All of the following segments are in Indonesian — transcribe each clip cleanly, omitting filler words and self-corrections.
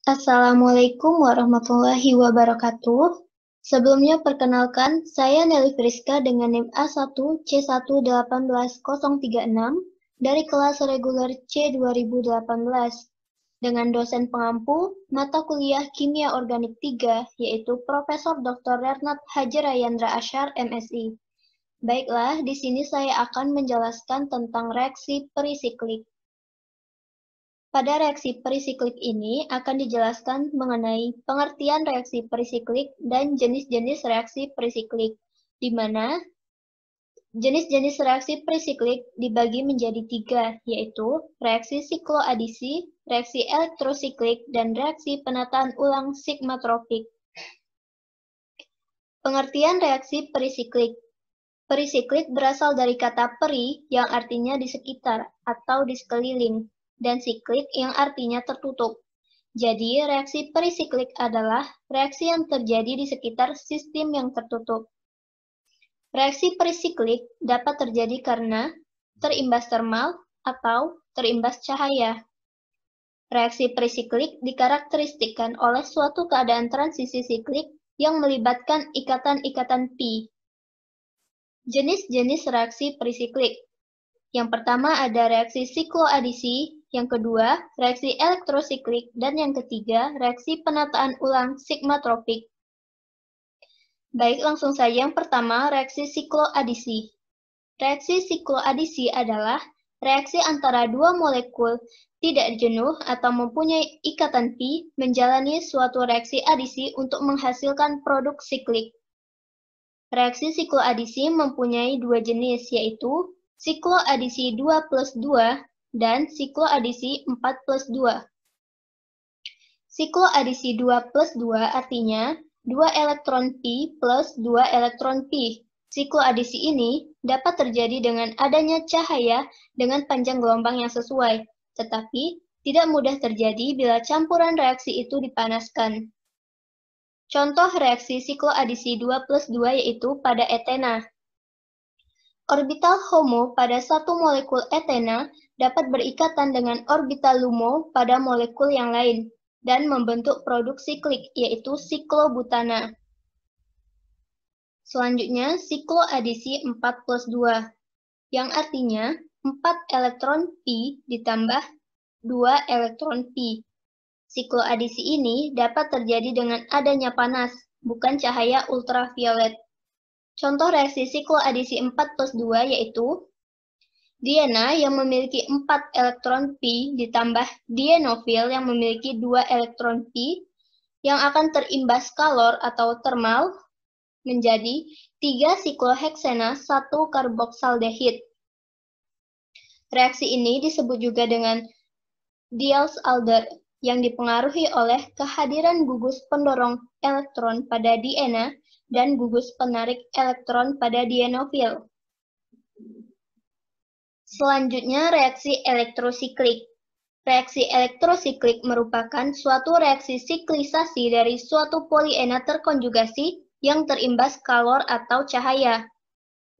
Assalamualaikum warahmatullahi wabarakatuh. Sebelumnya perkenalkan, saya Nelly Friska dengan NIM A1C1181036 dari kelas reguler C2018 dengan dosen pengampu mata kuliah Kimia Organik 3 yaitu Profesor Dr. Renat Hajirayandra Ashar MSI. Baiklah, di sini saya akan menjelaskan tentang reaksi perisiklik. Pada reaksi perisiklik ini akan dijelaskan mengenai pengertian reaksi perisiklik dan jenis-jenis reaksi perisiklik, di mana jenis-jenis reaksi perisiklik dibagi menjadi tiga, yaitu reaksi sikloadisi, reaksi elektrosiklik, dan reaksi penataan ulang sigmatropik. Pengertian reaksi perisiklik. Perisiklik berasal dari kata peri yang artinya di sekitar atau di sekeliling, dan siklik yang artinya tertutup. Jadi, reaksi perisiklik adalah reaksi yang terjadi di sekitar sistem yang tertutup. Reaksi perisiklik dapat terjadi karena terimbas termal atau terimbas cahaya. Reaksi perisiklik dikarakteristikkan oleh suatu keadaan transisi siklik yang melibatkan ikatan-ikatan pi. Jenis-jenis reaksi perisiklik. Yang pertama ada reaksi sikloadisi, yang kedua reaksi elektrosiklik, dan yang ketiga reaksi penataan ulang sigmatropik. Baik, langsung saja yang pertama reaksi sikloadisi. Reaksi sikloadisi adalah reaksi antara dua molekul tidak jenuh atau mempunyai ikatan pi menjalani suatu reaksi adisi untuk menghasilkan produk siklik. Reaksi sikloadisi mempunyai dua jenis, yaitu sikloadisi 2+2 dan sikloadisi 4+2. Sikloadisi 2+2 artinya 2 elektron pi plus 2 elektron pi. Sikloadisi ini dapat terjadi dengan adanya cahaya dengan panjang gelombang yang sesuai, tetapi tidak mudah terjadi bila campuran reaksi itu dipanaskan. Contoh reaksi sikloadisi 2+2 yaitu pada etena. Orbital HOMO pada satu molekul etena dapat berikatan dengan orbital LUMO pada molekul yang lain dan membentuk produk siklik, yaitu siklobutana. Selanjutnya, sikloadisi 4+2, yang artinya 4 elektron pi ditambah 2 elektron pi. Sikloadisi ini dapat terjadi dengan adanya panas, bukan cahaya ultraviolet. Contoh reaksi sikloadisi 4+2 yaitu diena yang memiliki 4 elektron pi ditambah dienofil yang memiliki 2 elektron pi yang akan terimbas kalor atau termal menjadi 3 sikloheksena 1 karboksaldehid. Reaksi ini disebut juga dengan Diels-Alder yang dipengaruhi oleh kehadiran gugus pendorong elektron pada diena dan gugus penarik elektron pada dienofil. Selanjutnya, reaksi elektrosiklik. Reaksi elektrosiklik merupakan suatu reaksi siklisasi dari suatu poliena terkonjugasi yang terimbas kalor atau cahaya.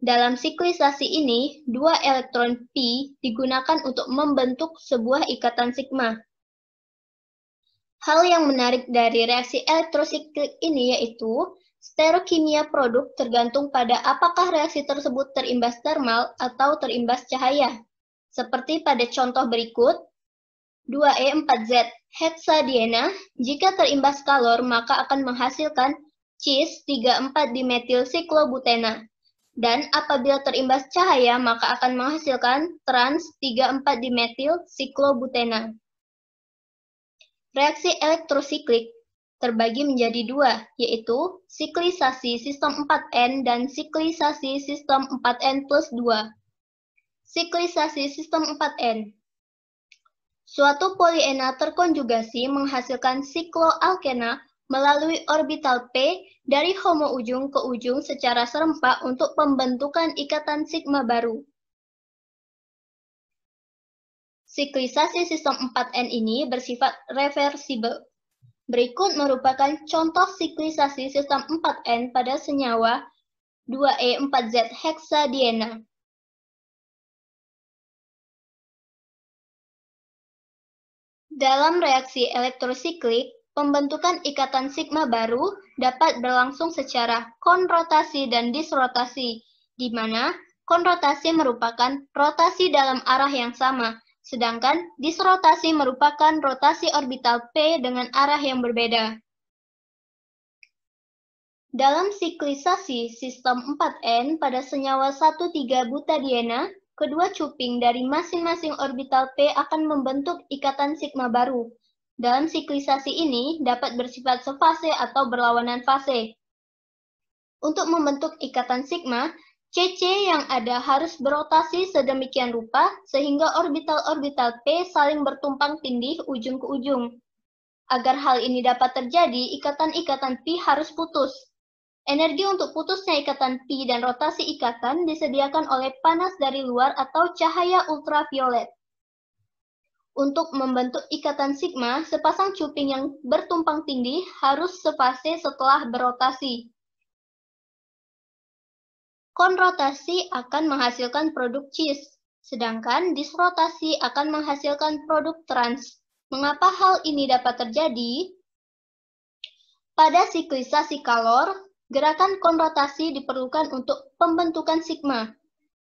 Dalam siklisasi ini, 2 elektron pi digunakan untuk membentuk sebuah ikatan sigma. Hal yang menarik dari reaksi elektrosiklik ini yaitu stereokimia produk tergantung pada apakah reaksi tersebut terimbas termal atau terimbas cahaya. Seperti pada contoh berikut, 2E4Z hexadiena, jika terimbas kalor maka akan menghasilkan cis 3,4-dimetil siklobutena. Dan apabila terimbas cahaya maka akan menghasilkan trans 3,4-dimetil siklobutena. Reaksi elektrosiklik terbagi menjadi dua, yaitu siklisasi sistem 4N dan siklisasi sistem 4N plus 2. Siklisasi sistem 4N. Suatu poliena terkonjugasi menghasilkan sikloalkena melalui orbital P dari HOMO ujung ke ujung secara serempak untuk pembentukan ikatan sigma baru. Siklisasi sistem 4N ini bersifat reversibel. Berikut merupakan contoh siklisasi sistem 4N pada senyawa 2E4Z hexadiena. Dalam reaksi elektrosiklik, pembentukan ikatan sigma baru dapat berlangsung secara konrotasi dan disrotasi, di mana konrotasi merupakan rotasi dalam arah yang sama, sedangkan disrotasi merupakan rotasi orbital p dengan arah yang berbeda. Dalam siklisasi sistem 4N pada senyawa 1,3 butadiena, kedua cuping dari masing-masing orbital P akan membentuk ikatan sigma baru. Dalam siklisasi ini dapat bersifat sefase atau berlawanan fase. Untuk membentuk ikatan sigma, CC yang ada harus berotasi sedemikian rupa sehingga orbital-orbital P saling bertumpang tindih ujung ke ujung. Agar hal ini dapat terjadi, ikatan-ikatan Pi harus putus. Energi untuk putusnya ikatan Pi dan rotasi ikatan disediakan oleh panas dari luar atau cahaya ultraviolet. Untuk membentuk ikatan sigma, sepasang cuping yang bertumpang tindih harus sefase setelah berotasi. Konrotasi akan menghasilkan produk cis, sedangkan disrotasi akan menghasilkan produk trans. Mengapa hal ini dapat terjadi? Pada siklisasi kalor, gerakan konrotasi diperlukan untuk pembentukan sigma.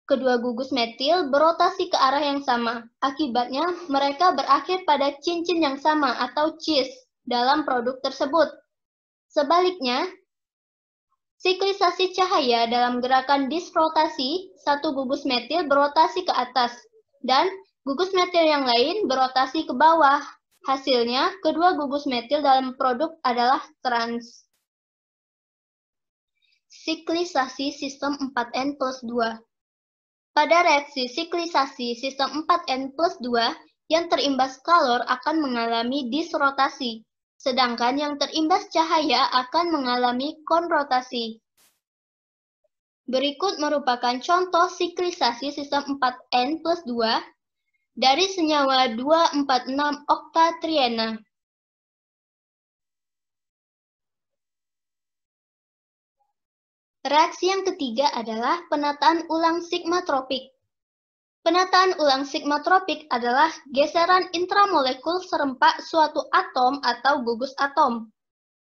Kedua gugus metil berotasi ke arah yang sama. Akibatnya, mereka berakhir pada cincin yang sama atau cis dalam produk tersebut. Sebaliknya, siklisasi cahaya dalam gerakan disrotasi, satu gugus metil berotasi ke atas, dan gugus metil yang lain berotasi ke bawah. Hasilnya, kedua gugus metil dalam produk adalah trans. Siklisasi sistem 4N plus 2. Pada reaksi siklisasi sistem 4N plus 2, yang terimbas kalor akan mengalami disrotasi, sedangkan yang terimbas cahaya akan mengalami konrotasi. Berikut merupakan contoh siklisasi sistem 4N plus 2 dari senyawa 246 oktatriena. Reaksi yang ketiga adalah penataan ulang sigmatropik. Penataan ulang sigmatropik adalah geseran intramolekul serempak suatu atom atau gugus atom.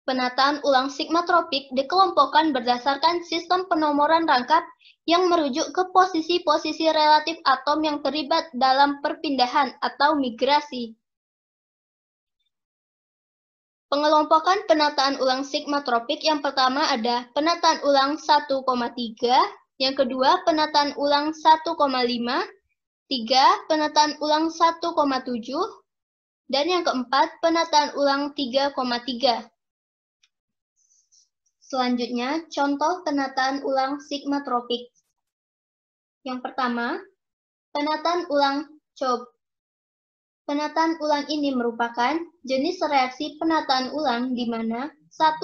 Penataan ulang sigmatropik dikelompokkan berdasarkan sistem penomoran rangkap yang merujuk ke posisi-posisi relatif atom yang terlibat dalam perpindahan atau migrasi. Pengelompokan penataan ulang sigmatropik yang pertama ada penataan ulang 1,3, yang kedua penataan ulang 1,5, 3 penataan ulang 1,7, dan yang keempat penataan ulang 3,3. Selanjutnya, contoh penataan ulang sigmatropik. Yang pertama, penataan ulang CHOP. Penataan ulang ini merupakan jenis reaksi penataan ulang di mana 1,5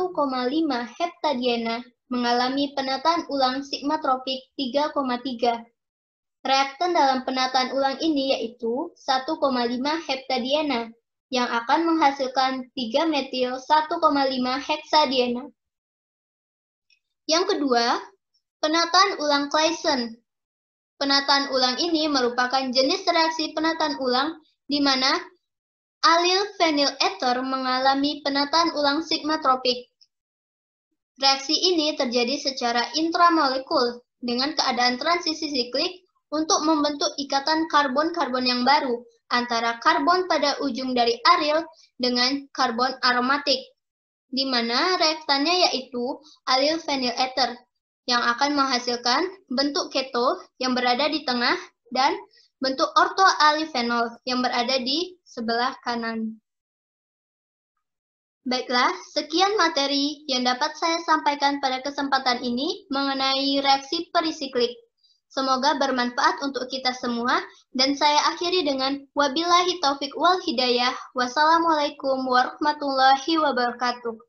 heptadiena mengalami penataan ulang sigmatropik 3,3. Reaktan dalam penataan ulang ini yaitu 1,5 heptadiena yang akan menghasilkan 3-metil 1,5 heksadiena. Yang kedua, penataan ulang Claisen. Penataan ulang ini merupakan jenis reaksi penataan ulang di mana alil fenyl ether mengalami penataan ulang sigmatropik. Reaksi ini terjadi secara intramolekul dengan keadaan transisi siklik untuk membentuk ikatan karbon-karbon yang baru antara karbon pada ujung dari aril dengan karbon aromatik, di mana reaktannya yaitu alil fenyl ether yang akan menghasilkan bentuk keto yang berada di tengah dan bentuk ortoalifenol yang berada di sebelah kanan. Baiklah, sekian materi yang dapat saya sampaikan pada kesempatan ini mengenai reaksi perisiklik. Semoga bermanfaat untuk kita semua, dan saya akhiri dengan wabillahi taufik wal hidayah. Wassalamualaikum warahmatullahi wabarakatuh.